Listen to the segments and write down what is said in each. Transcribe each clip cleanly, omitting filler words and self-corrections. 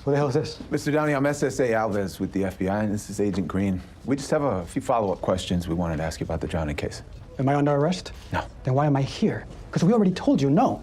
Who the hell is this? Mr. Downey, I'm SSA Alves with the FBI, and this is Agent Green. We just have a few follow-up questions we wanted to ask you about the drowning case. Am I under arrest? No. Then why am I here? Because we already told you no.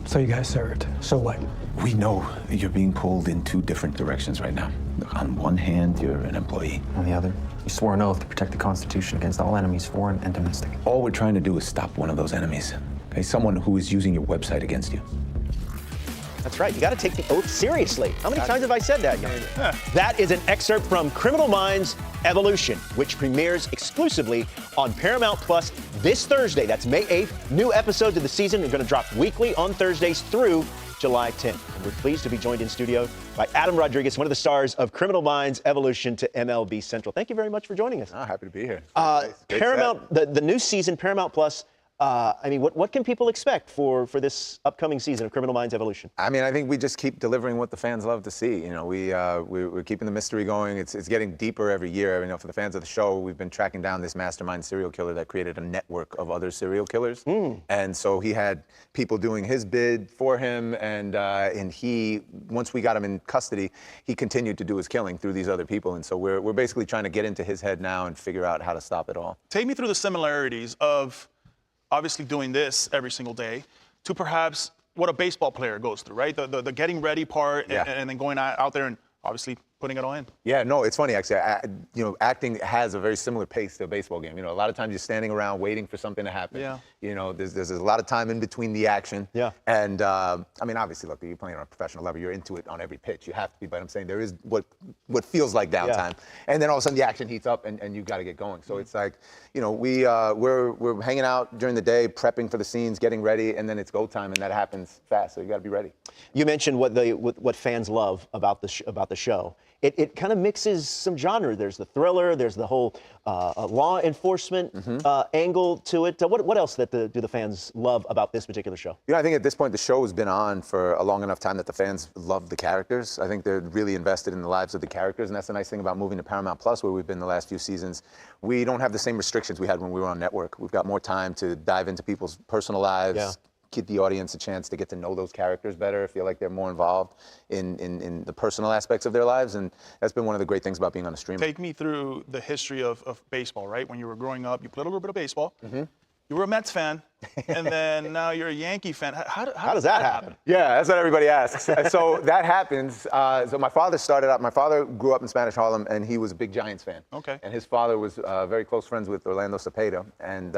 So you guys served. So what? We know you're being pulled in two different directions right now. On one hand, you're an employee. On the other, you swore an oath to protect the Constitution against all enemies, foreign and domestic. All we're trying to do is stop one of those enemies. Okay, someone who is using your website against you. That's right. You got to take the oath seriously. How many times have I said that, young? That is an excerpt from Criminal Minds Evolution, which premieres exclusively on Paramount Plus this Thursday. That's May 8th. New episodes of the season are going to drop weekly on Thursdays through July 10th. And we're pleased to be joined in studio by Adam Rodriguez, one of the stars of Criminal Minds Evolution to MLB Central. Thank you very much for joining us. Oh, happy to be here. Paramount, the new season, Paramount Plus. I mean, what can people expect for this upcoming season of Criminal Minds Evolution? I mean, I think we just keep delivering what the fans love to see. You know, we're keeping the mystery going. It's getting deeper every year. You know, for the fans of the show, we've been tracking down this mastermind serial killer that created a network of other serial killers. And so he had people doing his bid for him, and he, once we got him in custody, he continued to do his killing through these other people. And so we're basically trying to get into his head now and figure out how to stop it all. Take me through the similarities of obviously doing this every single day to perhaps what a baseball player goes through, right? The getting ready part and then going out there and obviously putting it all in. Yeah, no, it's funny actually. You know, acting has a very similar pace to a baseball game. You know, a lot of times you're standing around waiting for something to happen. Yeah. You know, there's a lot of time in between the action. Yeah. And I mean, obviously, look, you're playing on a professional level. You're into it on every pitch. You have to be. But I'm saying there is what feels like downtime, and then all of a sudden the action heats up and you've got to get going. So it's like, you know, we're hanging out during the day, prepping for the scenes, getting ready, and then it's go time, and that happens fast. So you got to be ready. You mentioned what fans love about the show. It kind of mixes some genre. There's the thriller. There's the whole law enforcement angle to it. What else do the fans love about this particular show? You know, I think at this point the show has been on for a long enough time that the fans love the characters. I think they're really invested in the lives of the characters, and that's the nice thing about moving to Paramount Plus, where we've been the last few seasons. We don't have the same restrictions we had when we were on network. We've got more time to dive into people's personal lives. Yeah. Give the audience a chance to get to know those characters better, feel like they're more involved in the personal aspects of their lives, and that's been one of the great things about being on a stream. Take me through the history of baseball, right? When you were growing up, you played a little bit of baseball. You were a Mets fan, and then now you're a Yankee fan. How does that happen? Yeah, that's what everybody asks. So that happens. So my father started out. My father grew up in Spanish Harlem, and he was a big Giants fan. Okay. And his father was very close friends with Orlando Cepeda, and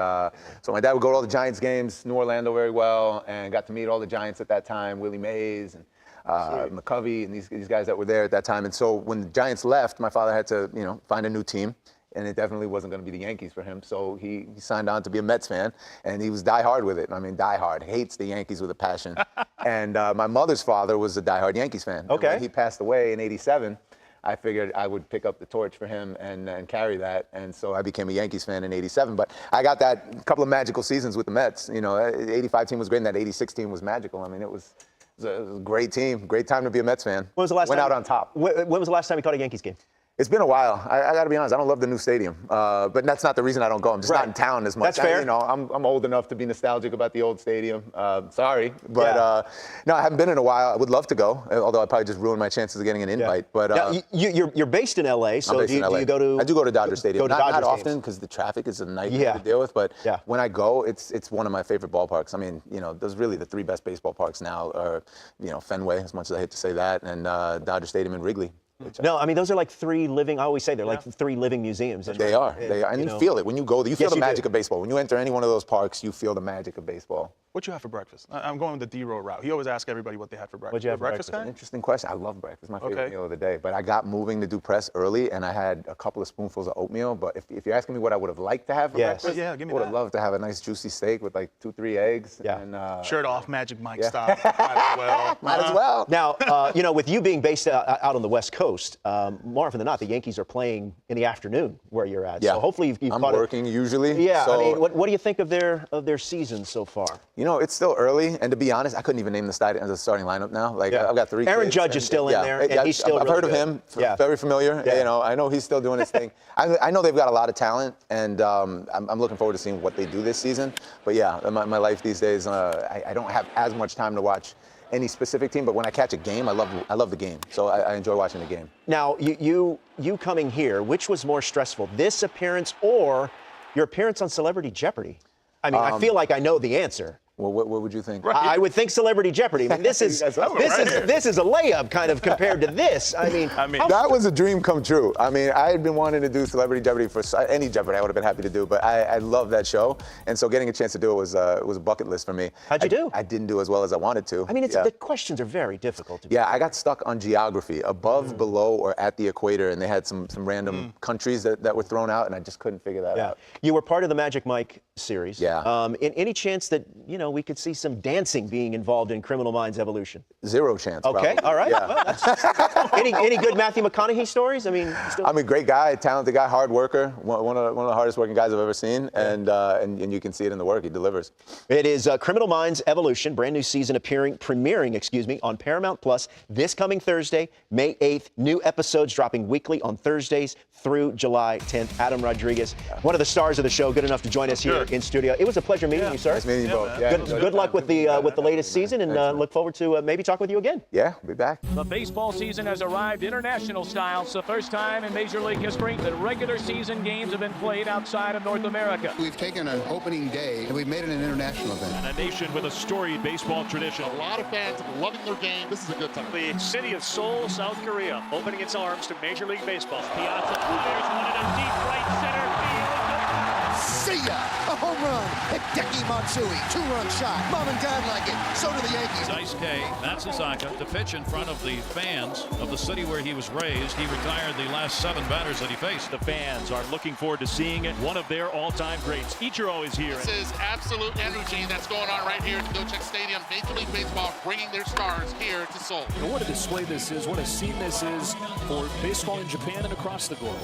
so my dad would go to all the Giants games, knew Orlando very well, and got to meet all the Giants at that time, Willie Mays and McCovey, and these guys that were there at that time. And so when the Giants left, my father had to, you know, find a new team. And it definitely wasn't going to be the Yankees for him. So he signed on to be a Mets fan, and he was diehard with it. I mean, diehard, hates the Yankees with a passion. And my mother's father was a diehard Yankees fan. Okay. And when he passed away in '87, I figured I would pick up the torch for him and carry that. And so I became a Yankees fan in '87. But I got that couple of magical seasons with the Mets. You know, '85 team was great, and that '86 team was magical. I mean, it was a great team, great time to be a Mets fan. When was the last Went time, out on top. When was the last time you caught a Yankees game? It's been a while. I got to be honest. I don't love the new stadium, but that's not the reason I don't go. I'm just not in town as much. That's fair. You know, I'm old enough to be nostalgic about the old stadium. Sorry, but no, I haven't been in a while. I would love to go, although I probably just ruined my chances of getting an invite. But now, you're based in LA, so do you go to? I do go to Dodger Stadium. Not Dodger often because the traffic is a nightmare to deal with. But when I go, it's one of my favorite ballparks. I mean, you know, those really the three best baseball parks now are, you know, Fenway, as much as I hate to say that, and Dodger Stadium and Wrigley. No, I mean, those are like three living, I always say they're like three living museums. They are. And you feel it when you go there. You feel the magic of baseball. When you enter any one of those parks, you feel the magic of baseball. What you have for breakfast? I'm going the D-row route. He always asks everybody what they had for breakfast. What'd you have for breakfast? breakfast? Interesting question. I love breakfast. It's my favorite meal of the day. But I got moving to do press early, and I had a couple of spoonfuls of oatmeal. But if you're asking me what I would have liked to have for breakfast, give me I would have loved to have a nice juicy steak with like 2-3 eggs. Yeah. And, shirt off, Magic Mike style. Might as well. Might as well. Now, you know, with you being based out on the West Coast, more often than not, the Yankees are playing in the afternoon where you're at. Yeah. So hopefully you've I'm caught working usually. Yeah. So, I mean, what do you think of their season so far? You It's still early, and to be honest, I couldn't even name the starting lineup now. Like, Yeah. I've got 3 Aaron kids, Judge is still in there, and he's still I've really heard of good. him. Yeah. Very familiar. Yeah. I know he's still doing his thing. I know they've got a lot of talent, and I'm looking forward to seeing what they do this season. But yeah, my life these days, I don't have as much time to watch any specific team, but when I catch a game, I love the game. So I enjoy watching the game. Now, you coming here, which was more stressful, this appearance or your appearance on Celebrity Jeopardy? I mean, I feel like I know the answer. Well, what would you think? I would think Celebrity Jeopardy. I mean, this is a layup kind of compared to this. I mean, that was a dream come true. I mean, I had been wanting to do Celebrity Jeopardy for any Jeopardy. I would have been happy to do, but I love that show, and so getting a chance to do it was a bucket list for me. How'd you do? I didn't do as well as I wanted to. I mean, the questions are very difficult to be. Yeah, I got stuck on geography, above, below, or at the equator, and they had some random countries that were thrown out, and I just couldn't figure that out. You were part of the Magic Mike series. Yeah. In any chance that we could see some dancing being involved in Criminal Minds Evolution? 0 chance. Okay, probably. all right. Yeah. Well, that's, any good Matthew McConaughey stories? I mean, great guy, talented guy, hard worker, one of the hardest working guys I've ever seen, and you can see it in the work. He delivers. It is Criminal Minds Evolution, brand new season premiering on Paramount Plus this coming Thursday, May 8th. New episodes dropping weekly on Thursdays through July 10th. Adam Rodriguez, one of the stars of the show, good enough to join us here in studio. It was a pleasure meeting you, sir. Nice meeting you both. Good luck with the latest season, and look forward to maybe talk with you again. Yeah, be back. The baseball season has arrived international style. It's the first time in Major League history that regular season games have been played outside of North America. We've taken an opening day and we've made it an international event. And a nation with a storied baseball tradition. A lot of fans loving their game. This is a good time. The city of Seoul, South Korea, opening its arms to Major League Baseball. Piazza fires one in a deep right center field. See ya! A home run. Hideki Matsui. 2-run shot. Mom and Dad like it. So do the Yankees. Daisuke Matsuzaka to pitch in front of the fans of the city where he was raised. He retired the last 7 batters that he faced. The fans are looking forward to seeing one of their all-time greats. Ichiro is here. This is absolute energy that's going on right here at Go-Check Stadium. Major League Baseball bringing their stars here to Seoul. And what a display this is, what a scene this is for baseball in Japan and across the globe.